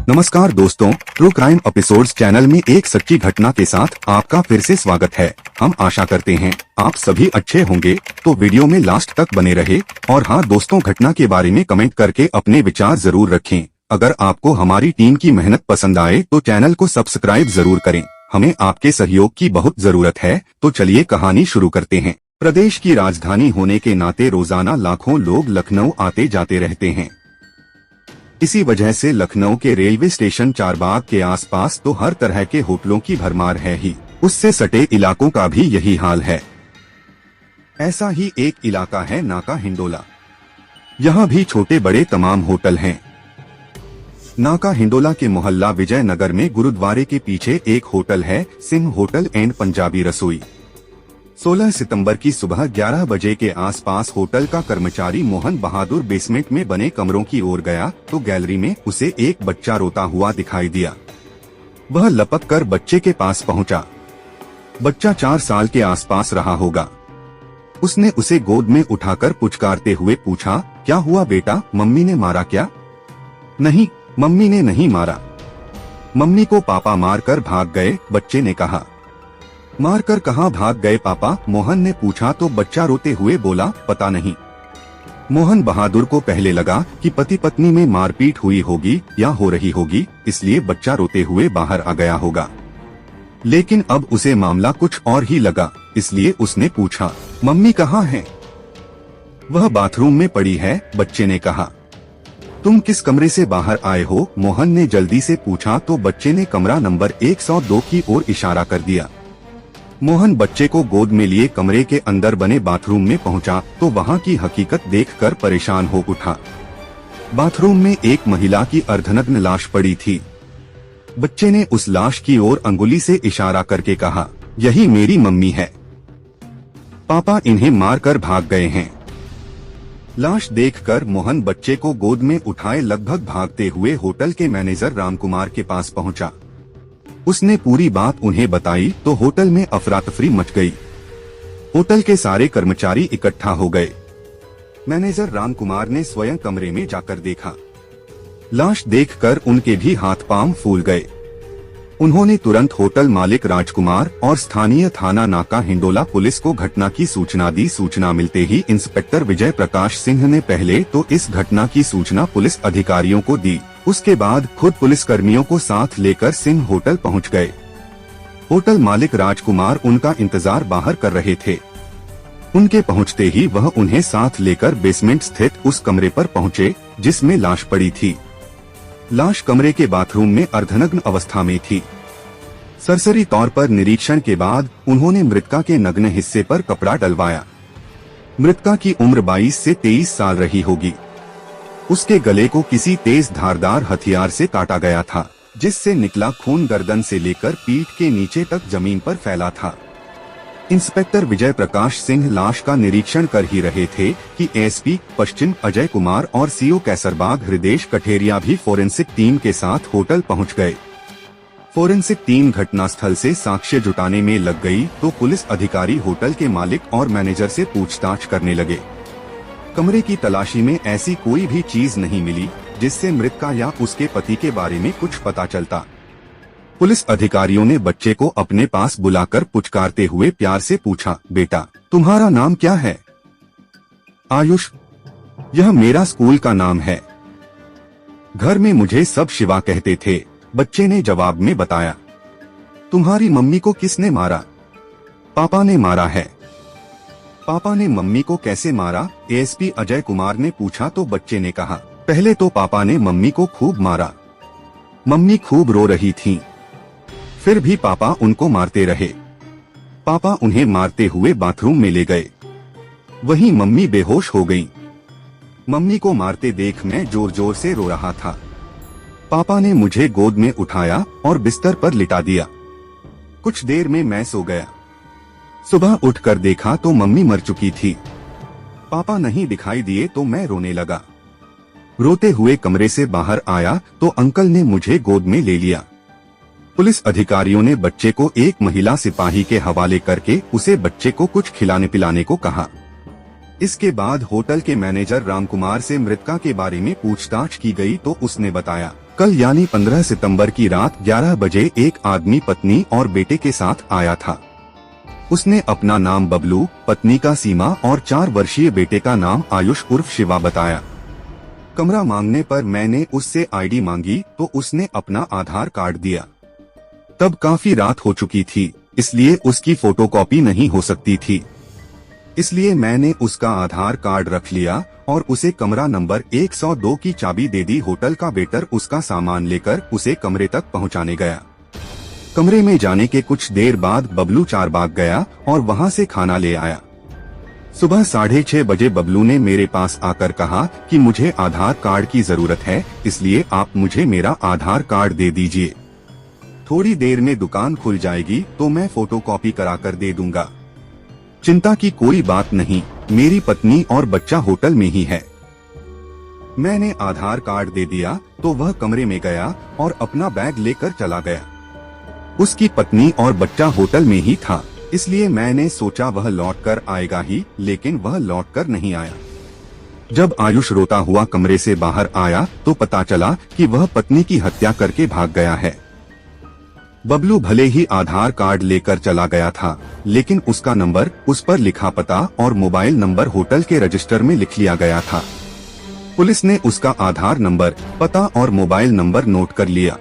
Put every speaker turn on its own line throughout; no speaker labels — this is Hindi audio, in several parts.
नमस्कार दोस्तों, ट्रू क्राइम एपिसोड्स चैनल में एक सच्ची घटना के साथ आपका फिर से स्वागत है। हम आशा करते हैं आप सभी अच्छे होंगे, तो वीडियो में लास्ट तक बने रहे। और हाँ दोस्तों, घटना के बारे में कमेंट करके अपने विचार जरूर रखें। अगर आपको हमारी टीम की मेहनत पसंद आए तो चैनल को सब्सक्राइब जरूर करें। हमें आपके सहयोग की बहुत जरूरत है। तो चलिए कहानी शुरू करते हैं। प्रदेश की राजधानी होने के नाते रोजाना लाखों लोग लखनऊ आते जाते रहते हैं। इसी वजह से लखनऊ के रेलवे स्टेशन चारबाग के आसपास तो हर तरह के होटलों की भरमार है ही, उससे सटे इलाकों का भी यही हाल है। ऐसा ही एक इलाका है नाका हिंडोला। यहाँ भी छोटे बड़े तमाम होटल हैं। नाका हिंडोला के मोहल्ला विजय नगर में गुरुद्वारे के पीछे एक होटल है, सिंह होटल एंड पंजाबी रसोई। 16 सितंबर की सुबह 11 बजे के आसपास होटल का कर्मचारी मोहन बहादुर बेसमेंट में बने कमरों की ओर गया तो गैलरी में उसे एक बच्चा रोता हुआ दिखाई दिया। वह लपक कर बच्चे के पास पहुंचा। बच्चा 4 साल के आसपास रहा होगा। उसने उसे गोद में उठाकर पुचकारते हुए पूछा, क्या हुआ बेटा, मम्मी ने मारा क्या? नहीं, मम्मी ने नहीं मारा। मम्मी को पापा मार कर भाग गए, बच्चे ने कहा। मारकर कहाँ भाग गए पापा? मोहन ने पूछा तो बच्चा रोते हुए बोला, पता नहीं। मोहन बहादुर को पहले लगा कि पति पत्नी में मारपीट हुई होगी या हो रही होगी, इसलिए बच्चा रोते हुए बाहर आ गया होगा। लेकिन अब उसे मामला कुछ और ही लगा, इसलिए उसने पूछा, मम्मी कहाँ हैं? वह बाथरूम में पड़ी है, बच्चे ने कहा। तुम किस कमरे से बाहर आए हो? मोहन ने जल्दी से पूछा तो बच्चे ने कमरा नंबर 102 की ओर इशारा कर दिया। मोहन बच्चे को गोद में लिए कमरे के अंदर बने बाथरूम में पहुंचा तो वहां की हकीकत देखकर परेशान हो उठा। बाथरूम में एक महिला की अर्धनग्न लाश पड़ी थी। बच्चे ने उस लाश की ओर अंगुली से इशारा करके कहा, यही मेरी मम्मी है। पापा इन्हें मारकर भाग गए हैं। लाश देखकर मोहन बच्चे को गोद में उठाए लगभग भागते हुए होटल के मैनेजर रामकुमार के पास पहुंचा। उसने पूरी बात उन्हें बताई तो होटल में अफरा तफरी मच गई। होटल के सारे कर्मचारी इकट्ठा हो गए। मैनेजर रामकुमार ने स्वयं कमरे में जाकर देखा। लाश देखकर उनके भी हाथ पांव फूल गए। उन्होंने तुरंत होटल मालिक राजकुमार और स्थानीय थाना नाका हिंडोला पुलिस को घटना की सूचना दी। सूचना मिलते ही इंस्पेक्टर विजय प्रकाश सिंह ने पहले तो इस घटना की सूचना पुलिस अधिकारियों को दी। उसके बाद खुद पुलिसकर्मियों को साथ लेकर सिंह होटल पहुंच गए। होटल मालिक राजकुमार उनका इंतजार बाहर कर रहे थे। उनके पहुंचते ही वह उन्हें साथ लेकर बेसमेंट स्थित उस कमरे पर पहुंचे जिसमें लाश पड़ी थी। लाश कमरे के बाथरूम में अर्धनग्न अवस्था में थी। सरसरी तौर पर निरीक्षण के बाद उन्होंने मृतका के नग्न हिस्से पर कपड़ा डलवाया। मृतका की उम्र 22 से 23 साल रही होगी। उसके गले को किसी तेज धारदार हथियार से काटा गया था, जिससे निकला खून गर्दन से लेकर पीठ के नीचे तक जमीन पर फैला था। इंस्पेक्टर विजय प्रकाश सिंह लाश का निरीक्षण कर ही रहे थे कि एसपी पश्चिम अजय कुमार और सीओ कैसरबाग हृदेश कठेरिया भी फोरेंसिक टीम के साथ होटल पहुंच गए। फोरेंसिक टीम घटनास्थल से साक्ष्य जुटाने में लग गई तो पुलिस अधिकारी होटल के मालिक और मैनेजर से पूछताछ करने लगे। कमरे की तलाशी में ऐसी कोई भी चीज नहीं मिली जिससे मृतका या उसके पति के बारे में कुछ पता चलता। पुलिस अधिकारियों ने बच्चे को अपने पास बुलाकर पुचकारते हुए प्यार से पूछा, बेटा तुम्हारा नाम क्या है? आयुष। यह मेरा स्कूल का नाम है। घर में मुझे सब शिवा कहते थे, बच्चे ने जवाब में बताया। तुम्हारी मम्मी को किसने मारा? पापा ने मारा है। पापा ने मम्मी को कैसे मारा? एएसपी अजय कुमार ने पूछा तो बच्चे ने कहा, पहले तो पापा ने मम्मी को खूब मारा। मम्मी खूब रो रही थीं। फिर भी पापा उनको मारते रहे। पापा उन्हें मारते हुए बाथरूम में ले गए। वहीं मम्मी बेहोश हो गईं। मम्मी को मारते देख मैं जोर जोर से रो रहा था। पापा ने मुझे गोद में उठाया और बिस्तर पर लिटा दिया। कुछ देर में मैं सो गया। सुबह उठकर देखा तो मम्मी मर चुकी थी। पापा नहीं दिखाई दिए तो मैं रोने लगा। रोते हुए कमरे से बाहर आया तो अंकल ने मुझे गोद में ले लिया। पुलिस अधिकारियों ने बच्चे को एक महिला सिपाही के हवाले करके उसे बच्चे को कुछ खिलाने पिलाने को कहा। इसके बाद होटल के मैनेजर रामकुमार से मृतका के बारे में पूछताछ की गई तो उसने बताया, कल यानी 15 सितंबर की रात 11 बजे एक आदमी पत्नी और बेटे के साथ आया था। उसने अपना नाम बबलू, पत्नी का सीमा और 4 वर्षीय बेटे का नाम आयुष उर्फ शिवा बताया। कमरा मांगने पर मैंने उससे आईडी मांगी तो उसने अपना आधार कार्ड दिया। तब काफी रात हो चुकी थी, इसलिए उसकी फोटोकॉपी नहीं हो सकती थी। इसलिए मैंने उसका आधार कार्ड रख लिया और उसे कमरा नंबर 102 की चाबी दे दी। होटल का वेटर उसका सामान लेकर उसे कमरे तक पहुंचाने गया। कमरे में जाने के कुछ देर बाद बबलू चारबाग गया और वहां से खाना ले आया। सुबह 6:30 बजे बबलू ने मेरे पास आकर कहा कि मुझे आधार कार्ड की जरूरत है, इसलिए आप मुझे मेरा आधार कार्ड दे दीजिए। थोड़ी देर में दुकान खुल जाएगी तो मैं फोटोकॉपी कराकर दे दूंगा। चिंता की कोई बात नहीं, मेरी पत्नी और बच्चा होटल में ही है। मैंने आधार कार्ड दे दिया तो वह कमरे में गया और अपना बैग लेकर चला गया। उसकी पत्नी और बच्चा होटल में ही था, इसलिए मैंने सोचा वह लौट कर आएगा ही, लेकिन वह लौट कर नहीं आया। जब आयुष रोता हुआ कमरे से बाहर आया तो पता चला कि वह पत्नी की हत्या करके भाग गया है। बबलू भले ही आधार कार्ड लेकर चला गया था, लेकिन उसका नंबर, उस पर लिखा पता और मोबाइल नंबर होटल के रजिस्टर में लिख लिया गया था। पुलिस ने उसका आधार नंबर, पता और मोबाइल नंबर नोट कर लिया।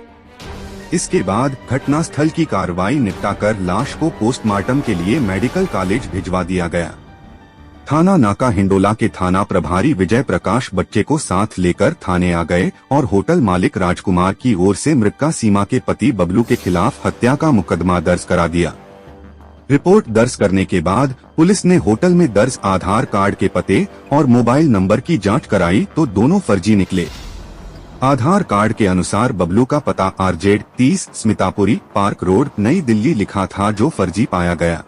इसके बाद घटनास्थल की कार्रवाई निपटाकर लाश को पोस्टमार्टम के लिए मेडिकल कॉलेज भिजवा दिया गया। थाना नाका हिंडोला के थाना प्रभारी विजय प्रकाश बच्चे को साथ लेकर थाने आ गए और होटल मालिक राजकुमार की ओर से मृतका सीमा के पति बबलू के खिलाफ हत्या का मुकदमा दर्ज करा दिया। रिपोर्ट दर्ज करने के बाद पुलिस ने होटल में दर्ज आधार कार्ड के पते और मोबाइल नंबर की जांच कराई तो दोनों फर्जी निकले। आधार कार्ड के अनुसार बबलू का पता RZ 30 स्मितापुरी पार्क रोड नई दिल्ली लिखा था, जो फर्जी पाया गया।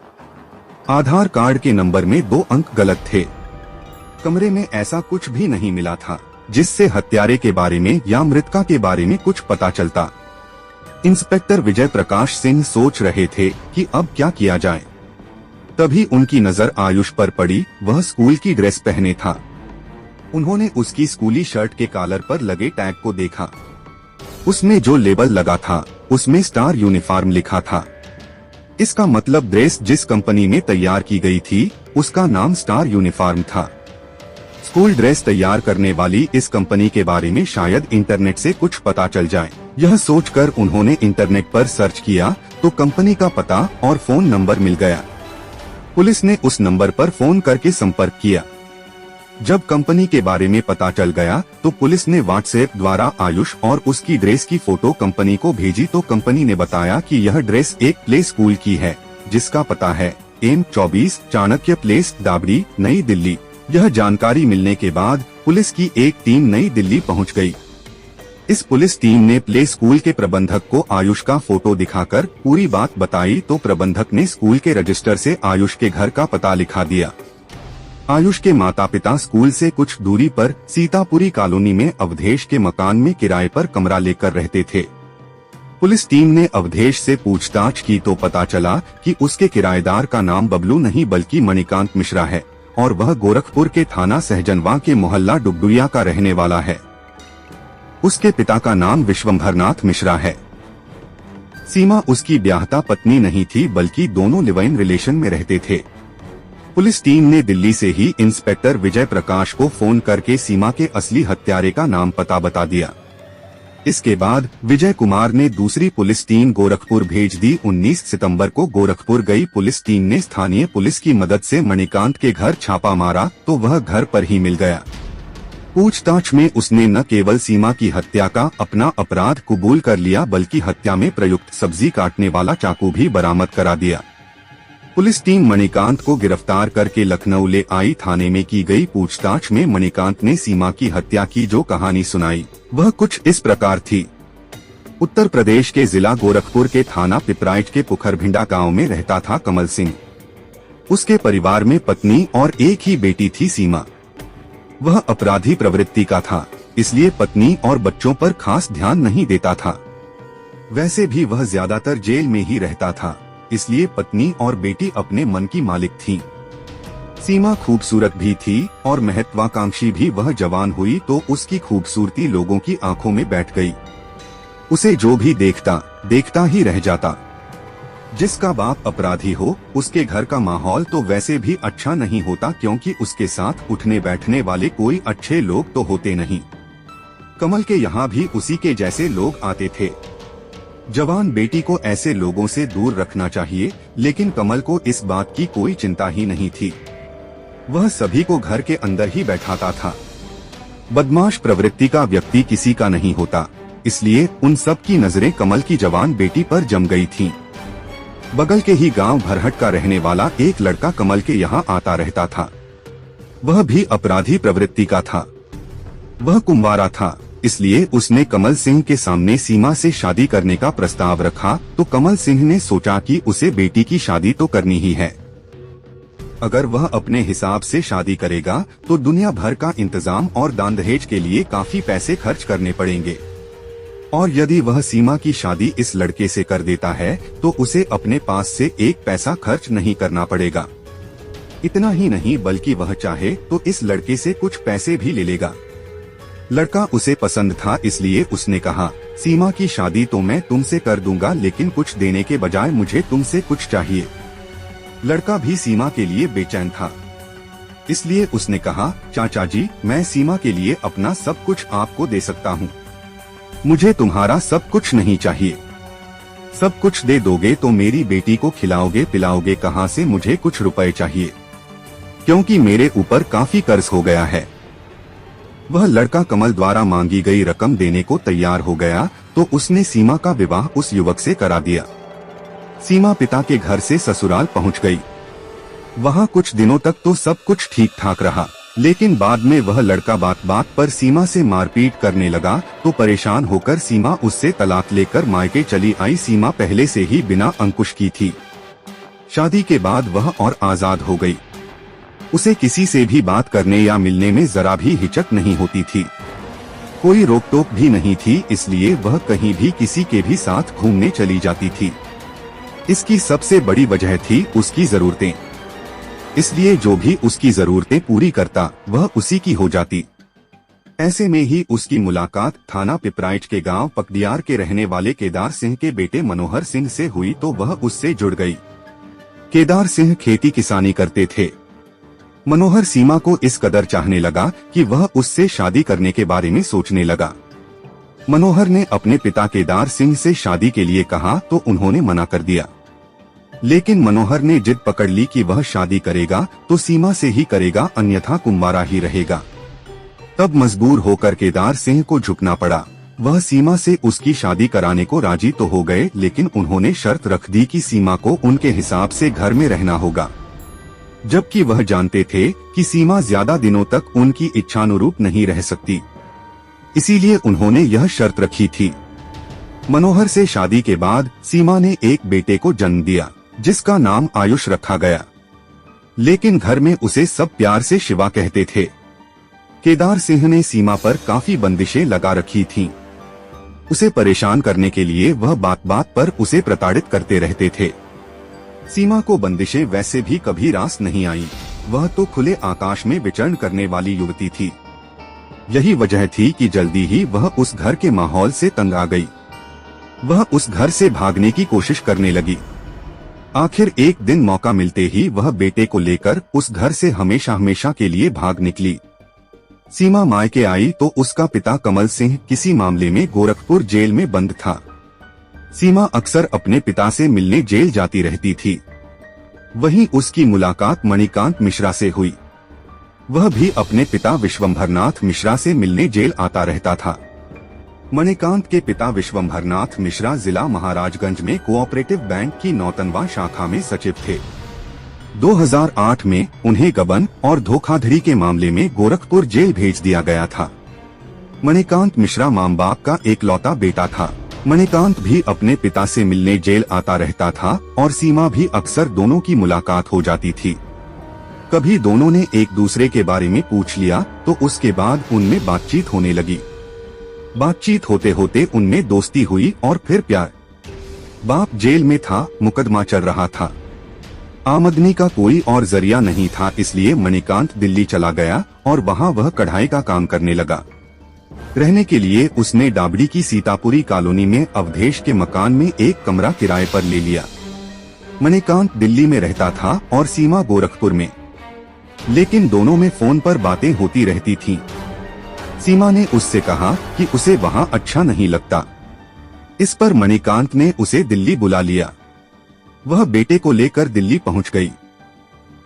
आधार कार्ड के नंबर में 2 अंक गलत थे। कमरे में ऐसा कुछ भी नहीं मिला था जिससे हत्यारे के बारे में या मृतका के बारे में कुछ पता चलता। इंस्पेक्टर विजय प्रकाश सिंह सोच रहे थे कि अब क्या किया जाए। तभी उनकी नजर आयुष पर पड़ी। वह स्कूल की ड्रेस पहने था। उन्होंने उसकी स्कूली शर्ट के कॉलर पर लगे टैग को देखा। उसमें जो लेबल लगा था उसमें स्टार यूनिफॉर्म लिखा था। इसका मतलब ड्रेस जिस कंपनी में तैयार की गई थी उसका नाम स्टार यूनिफॉर्म था। स्कूल ड्रेस तैयार करने वाली इस कंपनी के बारे में शायद इंटरनेट से कुछ पता चल जाए। यह सोचकर उन्होंने इंटरनेट पर सर्च किया तो कंपनी का पता और फोन नंबर मिल गया। पुलिस ने उस नंबर पर फोन करके संपर्क किया। जब कंपनी के बारे में पता चल गया तो पुलिस ने व्हाट्सएप द्वारा आयुष और उसकी ड्रेस की फोटो कंपनी को भेजी तो कंपनी ने बताया कि यह ड्रेस एक प्ले स्कूल की है जिसका पता है M24 चाणक्य प्लेस दाबड़ी नई दिल्ली। यह जानकारी मिलने के बाद पुलिस की एक टीम नई दिल्ली पहुंच गई। इस पुलिस टीम ने प्ले स्कूल के प्रबंधक को आयुष का फोटो दिखाकर पूरी बात बताई तो प्रबंधक ने स्कूल के रजिस्टर से आयुष के घर का पता लिखा दिया। आयुष के माता पिता स्कूल से कुछ दूरी पर सीतापुरी कॉलोनी में अवधेश के मकान में किराए पर कमरा लेकर रहते थे। पुलिस टीम ने अवधेश से पूछताछ की तो पता चला कि उसके किराएदार का नाम बबलू नहीं बल्कि मणिकांत मिश्रा है और वह गोरखपुर के थाना सहजनवा के मोहल्ला डुगडुरिया का रहने वाला है। उसके पिता का नाम विश्वंभरनाथ मिश्रा है। सीमा उसकी ब्याहता पत्नी नहीं थी बल्कि दोनों लिव इन रिलेशन में रहते थे। पुलिस टीम ने दिल्ली से ही इंस्पेक्टर विजय प्रकाश को फोन करके सीमा के असली हत्यारे का नाम पता बता दिया। इसके बाद विजय कुमार ने दूसरी पुलिस टीम गोरखपुर भेज दी। 19 सितंबर को गोरखपुर गई पुलिस टीम ने स्थानीय पुलिस की मदद से मणिकांत के घर छापा मारा तो वह घर पर ही मिल गया। पूछताछ में उसने न केवल सीमा की हत्या का अपना अपराध कबूल कर लिया बल्कि हत्या में प्रयुक्त सब्जी काटने वाला चाकू भी बरामद करा दिया। पुलिस टीम मणिकांत को गिरफ्तार करके लखनऊ ले आई। थाने में की गई पूछताछ में मणिकांत ने सीमा की हत्या की जो कहानी सुनाई वह कुछ इस प्रकार थी। उत्तर प्रदेश के जिला गोरखपुर के थाना पिपराइच के पुखरभिंडा गांव में रहता था कमल सिंह। उसके परिवार में पत्नी और एक ही बेटी थी सीमा। वह अपराधी प्रवृत्ति का था, इसलिए पत्नी और बच्चों पर खास ध्यान नहीं देता था। वैसे भी वह ज्यादातर जेल में ही रहता था, इसलिए पत्नी और बेटी अपने मन की मालिक थीं। सीमा खूबसूरत भी थी और महत्वाकांक्षी भी। वह जवान हुई तो उसकी खूबसूरती लोगों की आंखों में बैठ गई। उसे जो भी देखता देखता ही रह जाता। जिसका बाप अपराधी हो उसके घर का माहौल तो वैसे भी अच्छा नहीं होता, क्योंकि उसके साथ उठने बैठने वाले कोई अच्छे लोग तो होते नहीं। कमल के यहाँ भी उसी के जैसे लोग आते थे। जवान बेटी को ऐसे लोगों से दूर रखना चाहिए, लेकिन कमल को इस बात की कोई चिंता ही नहीं थी। वह सभी को घर के अंदर ही बैठाता था। बदमाश प्रवृत्ति का व्यक्ति किसी का नहीं होता, इसलिए उन सब की नजरें कमल की जवान बेटी पर जम गई थीं। बगल के ही गांव भरहट का रहने वाला एक लड़का कमल के यहाँ आता रहता था। वह भी अपराधी प्रवृत्ति का था। वह कुंवारा था, इसलिए उसने कमल सिंह के सामने सीमा से शादी करने का प्रस्ताव रखा। तो कमल सिंह ने सोचा कि उसे बेटी की शादी तो करनी ही है। अगर वह अपने हिसाब से शादी करेगा तो दुनिया भर का इंतजाम और दान दहेज के लिए काफी पैसे खर्च करने पड़ेंगे। और यदि वह सीमा की शादी इस लड़के से कर देता है तो उसे अपने पास से एक पैसा खर्च नहीं करना पड़ेगा। इतना ही नहीं, बल्कि वह चाहे तो इस लड़के से कुछ पैसे भी ले लेगा। लड़का उसे पसंद था, इसलिए उसने कहा, सीमा की शादी तो मैं तुमसे कर दूंगा, लेकिन कुछ देने के बजाय मुझे तुमसे कुछ चाहिए। लड़का भी सीमा के लिए बेचैन था, इसलिए उसने कहा, चाचा जी, मैं सीमा के लिए अपना सब कुछ आपको दे सकता हूँ। मुझे तुम्हारा सब कुछ नहीं चाहिए। सब कुछ दे दोगे तो मेरी बेटी को खिलाओगे पिलाओगे कहाँ से? मुझे कुछ रुपए चाहिए, क्योंकि मेरे ऊपर काफी कर्ज हो गया है। वह लड़का कमल द्वारा मांगी गई रकम देने को तैयार हो गया, तो उसने सीमा का विवाह उस युवक से करा दिया। सीमा पिता के घर से ससुराल पहुंच गई। वहां कुछ दिनों तक तो सब कुछ ठीक ठाक रहा, लेकिन बाद में वह लड़का बात बात पर सीमा से मारपीट करने लगा। तो परेशान होकर सीमा उससे तलाक लेकर मायके चली आई। सीमा पहले से ही बिना अंकुश की थी। शादी के बाद वह और आजाद हो गई। उसे किसी से भी बात करने या मिलने में जरा भी हिचक नहीं होती थी। कोई रोक टोक भी नहीं थी, इसलिए वह कहीं भी किसी के भी साथ घूमने चली जाती थी। इसकी सबसे बड़ी वजह थी उसकी जरूरतें, इसलिए जो भी उसकी जरूरतें पूरी करता वह उसी की हो जाती। ऐसे में ही उसकी मुलाकात थाना पिपराइच के गांव पकडियार के रहने वाले केदार सिंह के बेटे मनोहर सिंह से हुई, तो वह उससे जुड़ गई। केदार सिंह खेती किसानी करते थे। मनोहर सीमा को इस कदर चाहने लगा कि वह उससे शादी करने के बारे में सोचने लगा। मनोहर ने अपने पिता केदार सिंह से शादी के लिए कहा तो उन्होंने मना कर दिया, लेकिन मनोहर ने जिद पकड़ ली कि वह शादी करेगा तो सीमा से ही करेगा, अन्यथा कुंवारा ही रहेगा। तब मजबूर होकर केदार सिंह को झुकना पड़ा। वह सीमा से उसकी शादी कराने को राजी तो हो गए, लेकिन उन्होंने शर्त रख दी कि सीमा को उनके हिसाब से घर में रहना होगा, जबकि वह जानते थे कि सीमा ज्यादा दिनों तक उनकी इच्छानुरूप नहीं रह सकती। इसीलिए उन्होंने यह शर्त रखी थी। मनोहर से शादी के बाद सीमा ने एक बेटे को जन्म दिया, जिसका नाम आयुष रखा गया, लेकिन घर में उसे सब प्यार से शिवा कहते थे। केदार सिंह ने सीमा पर काफी बंदिशें लगा रखी थीं। उसे परेशान करने के लिए वह बात बात पर उसे प्रताड़ित करते रहते थे। सीमा को बंदिशें वैसे भी कभी रास नहीं आई। वह तो खुले आकाश में विचरण करने वाली युवती थी। यही वजह थी कि जल्दी ही वह उस घर के माहौल से तंग आ गई। वह उस घर से भागने की कोशिश करने लगी। आखिर एक दिन मौका मिलते ही वह बेटे को लेकर उस घर से हमेशा हमेशा के लिए भाग निकली। सीमा मायके आई तो उसका पिता कमल सिंह किसी मामले में गोरखपुर जेल में बंद था। सीमा अक्सर अपने पिता से मिलने जेल जाती रहती थी। वहीं उसकी मुलाकात मणिकांत मिश्रा से हुई। वह भी अपने पिता विश्वंभरनाथ मिश्रा से मिलने जेल आता रहता था। मणिकांत के पिता विश्वंभरनाथ मिश्रा जिला महाराजगंज में कोऑपरेटिव बैंक की नौतनवा शाखा में सचिव थे। 2008 में उन्हें गबन और धोखाधड़ी के मामले में गोरखपुर जेल भेज दिया गया था। मणिकांत मिश्रा मां बाप का एकलौता बेटा था। मणिकांत भी अपने पिता से मिलने जेल आता रहता था और सीमा भी अक्सर दोनों की मुलाकात हो जाती थी। कभी दोनों ने एक दूसरे के बारे में पूछ लिया तो उसके बाद उनमें बातचीत होने लगी। बातचीत होते होते उनमें दोस्ती हुई और फिर प्यार। बाप जेल में था, मुकदमा चल रहा था, आमदनी का कोई और जरिया नहीं था, इसलिए मणिकांत दिल्ली चला गया और वहां वह कढ़ाई का काम करने लगा। रहने के लिए उसने डाबड़ी की सीतापुरी कॉलोनी में अवधेश के मकान में एक कमरा किराए पर ले लिया। मणिकांत दिल्ली में रहता था और सीमा गोरखपुर में, लेकिन दोनों में फोन पर बातें होती रहती थीं। सीमा ने उससे कहा कि उसे वहां अच्छा नहीं लगता। इस पर मणिकांत ने उसे दिल्ली बुला लिया। वह बेटे को लेकर दिल्ली पहुंच गई।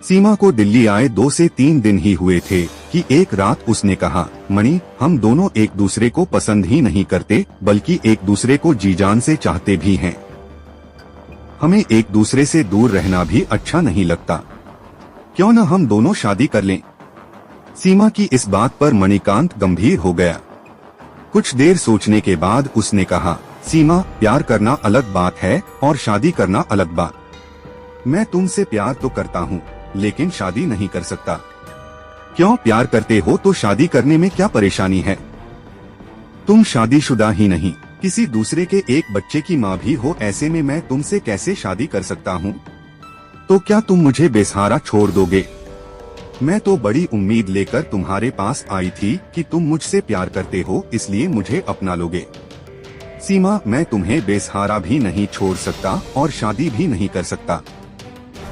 सीमा को दिल्ली आए 2 से 3 दिन ही हुए थे कि एक रात उसने कहा, मणि, हम दोनों एक दूसरे को पसंद ही नहीं करते, बल्कि एक दूसरे को जी जान से चाहते भी हैं। हमें एक दूसरे से दूर रहना भी अच्छा नहीं लगता। क्यों न हम दोनों शादी कर लें? सीमा की इस बात पर मणिकांत गंभीर हो गया। कुछ देर सोचने के बाद उसने कहा, सीमा, प्यार करना अलग बात है और शादी करना अलग बात। मैं तुमसे प्यार तो करता हूँ, लेकिन शादी नहीं कर सकता। क्यों? प्यार करते हो तो शादी करने में क्या परेशानी है? तुम शादीशुदा ही नहीं, किसी दूसरे के एक बच्चे की माँ भी हो, ऐसे में मैं तुमसे कैसे शादी कर सकता हूँ? तो क्या तुम मुझे बेसहारा छोड़ दोगे? मैं तो बड़ी उम्मीद लेकर तुम्हारे पास आई थी कि तुम मुझसे प्यार करते हो, इसलिए मुझे अपना लोगे। सीमा, मैं तुम्हें बेसहारा भी नहीं छोड़ सकता और शादी भी नहीं कर सकता।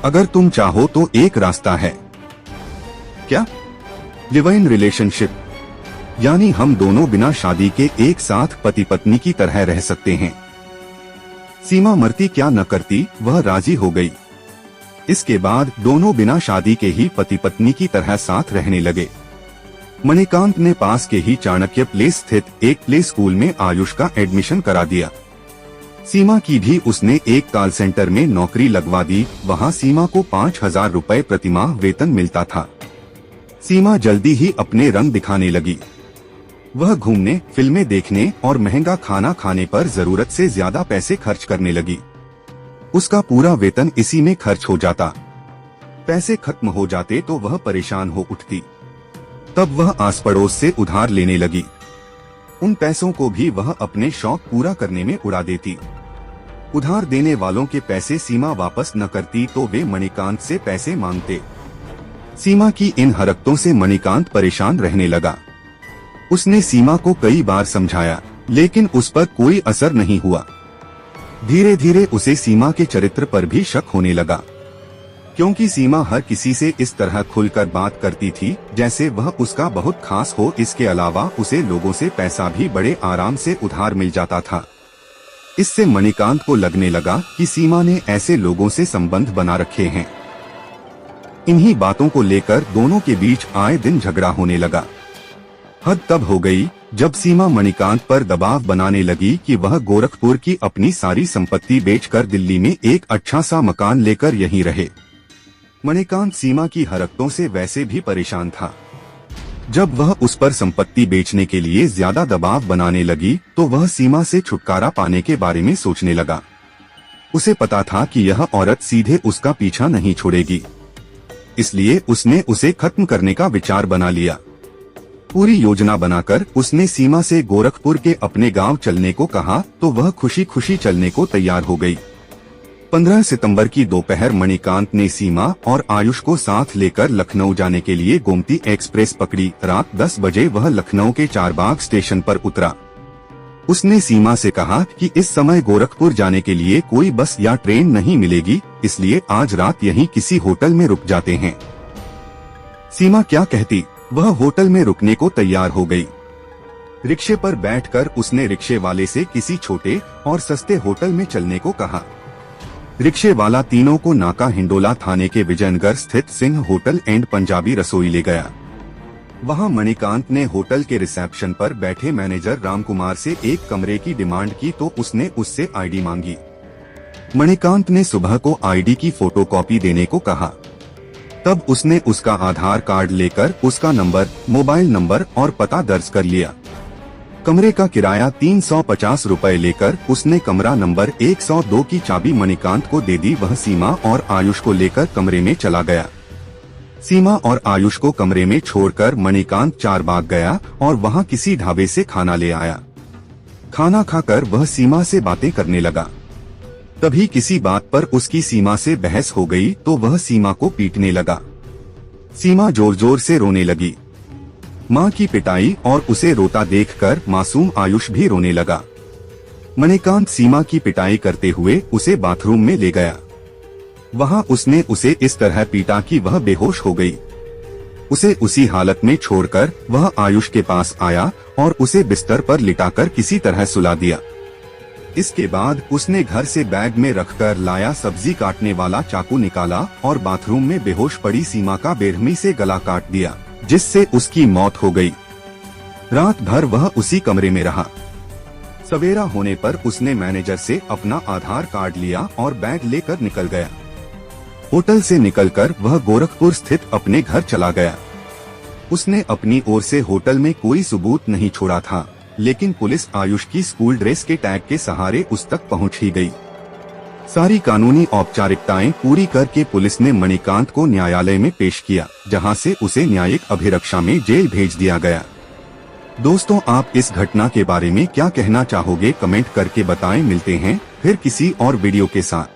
अगर तुम चाहो तो एक रास्ता है। क्या? लिव इन रिलेशनशिप, यानी हम दोनों बिना शादी के एक साथ पति पत्नी की तरह रह सकते हैं। सीमा मरती क्या न करती, वह राजी हो गई। इसके बाद दोनों बिना शादी के ही पति पत्नी की तरह साथ रहने लगे। मणिकांत ने पास के ही चाणक्य प्लेस स्थित एक प्ले स्कूल में आयुष का एडमिशन करा दिया। सीमा की भी उसने एक कॉल सेंटर में नौकरी लगवा दी। वहां सीमा को 5,000 रुपए प्रतिमाह वेतन मिलता था। सीमा जल्दी ही अपने रंग दिखाने लगी। वह घूमने, फिल्में देखने और महंगा खाना खाने पर जरूरत से ज्यादा पैसे खर्च करने लगी। उसका पूरा वेतन इसी में खर्च हो जाता। पैसे खत्म हो जाते तो वह परेशान हो उठती। तब वह आस पड़ोस से उधार लेने लगी। उन पैसों को भी वह अपने शौक पूरा करने में उड़ा देती। उधार देने वालों के पैसे सीमा वापस न करती तो वे मणिकांत से पैसे मांगते। सीमा की इन हरकतों से मणिकांत परेशान रहने लगा। उसने सीमा को कई बार समझाया, लेकिन उस पर कोई असर नहीं हुआ। धीरे धीरे उसे सीमा के चरित्र पर भी शक होने लगा, क्योंकि सीमा हर किसी से इस तरह खुलकर बात करती थी जैसे वह उसका बहुत खास हो। इसके अलावा उसे लोगों से पैसा भी बड़े आराम से उधार मिल जाता था। इससे मणिकांत को लगने लगा कि सीमा ने ऐसे लोगों से संबंध बना रखे हैं। इन्हीं बातों को लेकर दोनों के बीच आए दिन झगड़ा होने लगा। हद तब हो गई जब सीमा मणिकांत पर दबाव बनाने लगी कि वह गोरखपुर की अपनी सारी संपत्ति बेचकर दिल्ली में एक अच्छा सा मकान लेकर यहीं रहे। मणिकांत सीमा की हरकतों से वैसे भी परेशान था। जब वह उस पर संपत्ति बेचने के लिए ज्यादा दबाव बनाने लगी तो वह सीमा से छुटकारा पाने के बारे में सोचने लगा। उसे पता था कि यह औरत सीधे उसका पीछा नहीं छोड़ेगी, इसलिए उसने उसे खत्म करने का विचार बना लिया। पूरी योजना बनाकर उसने सीमा से गोरखपुर के अपने गांव चलने को कहा तो वह खुशी खुशी चलने को तैयार हो गई। 15 सितंबर की दोपहर मणिकांत ने सीमा और आयुष को साथ लेकर लखनऊ जाने के लिए गोमती एक्सप्रेस पकड़ी। रात 10 बजे वह लखनऊ के चारबाग स्टेशन पर उतरा। उसने सीमा से कहा कि इस समय गोरखपुर जाने के लिए कोई बस या ट्रेन नहीं मिलेगी, इसलिए आज रात यहीं किसी होटल में रुक जाते हैं। सीमा क्या कहती, वह होटल में रुकने को तैयार हो गई। रिक्शे पर बैठकर उसने रिक्शे वाले से किसी छोटे और सस्ते होटल में चलने को कहा। रिक्शे वाला तीनों को नाका हिंडोला थाने के विजयनगर स्थित सिंह होटल एंड पंजाबी रसोई ले गया। वहां मणिकांत ने होटल के रिसेप्शन पर बैठे मैनेजर रामकुमार से एक कमरे की डिमांड की तो उसने उससे आईडी मांगी। मणिकांत ने सुबह को आईडी की फोटोकॉपी देने को कहा। तब उसने उसका आधार कार्ड लेकर उसका नंबर, मोबाइल नंबर और पता दर्ज कर लिया। कमरे का किराया 350 रुपए लेकर उसने कमरा नंबर 102 की चाबी मणिकांत को दे दी। वह सीमा और आयुष को लेकर कमरे में चला गया। सीमा और आयुष को कमरे में छोड़कर मणिकांत चारबाग गया और वहां किसी ढाबे से खाना ले आया। खाना खाकर वह सीमा से बातें करने लगा। तभी किसी बात पर उसकी सीमा से बहस हो गई तो वह सीमा को पीटने लगा। सीमा जोर जोर से रोने लगी। माँ की पिटाई और उसे रोता देखकर मासूम आयुष भी रोने लगा। मणिकांत सीमा की पिटाई करते हुए उसे बाथरूम में ले गया। वहाँ उसने उसे इस तरह पीटा कि वह बेहोश हो गई। उसे उसी हालत में छोड़कर वह आयुष के पास आया और उसे बिस्तर पर लिटाकर किसी तरह सुला दिया। इसके बाद उसने घर से बैग में रखकर लाया सब्जी काटने वाला चाकू निकाला और बाथरूम में बेहोश पड़ी सीमा का बेरहमी से गला काट दिया, जिससे उसकी मौत हो गई। रात भर वह उसी कमरे में रहा। सवेरा होने पर उसने मैनेजर से अपना आधार कार्ड लिया और बैग लेकर निकल गया। होटल से निकलकर वह गोरखपुर स्थित अपने घर चला गया। उसने अपनी ओर से होटल में कोई सबूत नहीं छोड़ा था, लेकिन पुलिस आयुष की स्कूल ड्रेस के टैग के सहारे उस तक पहुंच ही गई। सारी कानूनी औपचारिकताएं पूरी करके पुलिस ने मणिकांत को न्यायालय में पेश किया, जहां से उसे न्यायिक अभिरक्षा में जेल भेज दिया गया। दोस्तों, आप इस घटना के बारे में क्या कहना चाहोगे? कमेंट करके बताएं। मिलते हैं फिर किसी और वीडियो के साथ।